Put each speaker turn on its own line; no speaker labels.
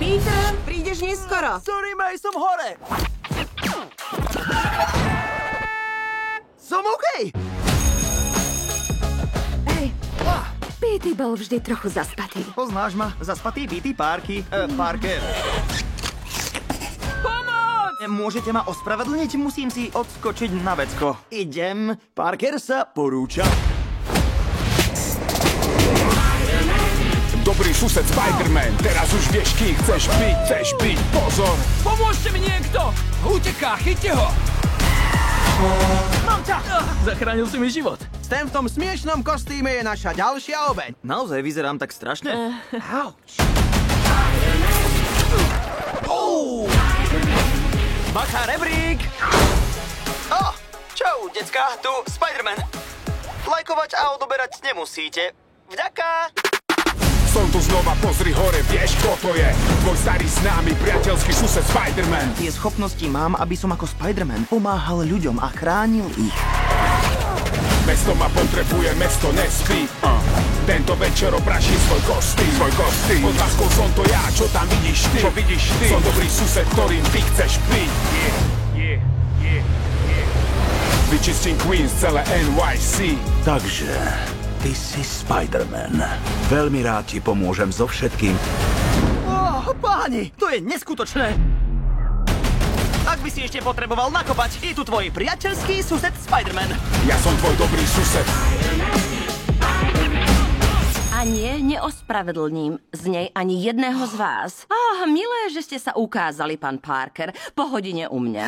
Peter, prídeš neskoro.
Sorry, May, som hore. Som OK.
Hej, Petey bol vždy trochu zaspatý.
Poznáš ma? Zaspatý Petey Parker.
Pomoc!
Môžete ma ospravedlniť? Musím si odskočiť na vecko. Idem. Parker sa porúča.
Dobrý sused Spider-Man, teraz už vieš, kým chceš byť, pozor!
Pomôžte mi niekto! Uteká, chyťte ho!
Mám ťa!
Zachránil si mi život.
Ten v tom smiešnom kostýme je naša ďalšia obeť.
Naozaj vyzerám tak strašne?
Auč.
Bacha, rebrík! Čau, decka, tu Spider-Man. Lajkovať a odoberať nemusíte. Vďaka!
Som tu znova, pozri hore, vieš, kto to je? Tvoj starý známy priateľský sused Spider-Man.
Tie schopnosti mám, aby som ako Spider-Man pomáhal ľuďom a chránil ich.
Mesto ma potrebuje, mesto nespí. Tento večer opraší svoj kostým. Pod láskou som to ja, čo tam vidíš ty? Čo vidíš ty? Som dobrý sused, ktorým ty chceš byť. Vyčistím Queens, celé NYC.
Takže, ty si Spider-Man. Veľmi rád ti pomôžem so všetkým.
Páni, to je neskutočné. Ak by si ešte potreboval nakopať, je tu tvoj priateľský sused Spider-Man.
Ja som tvoj dobrý sused.
A nie, neospravedlním z nej ani jedného z vás. Milé, že ste sa ukázali, pán Parker. Po hodine u mňa.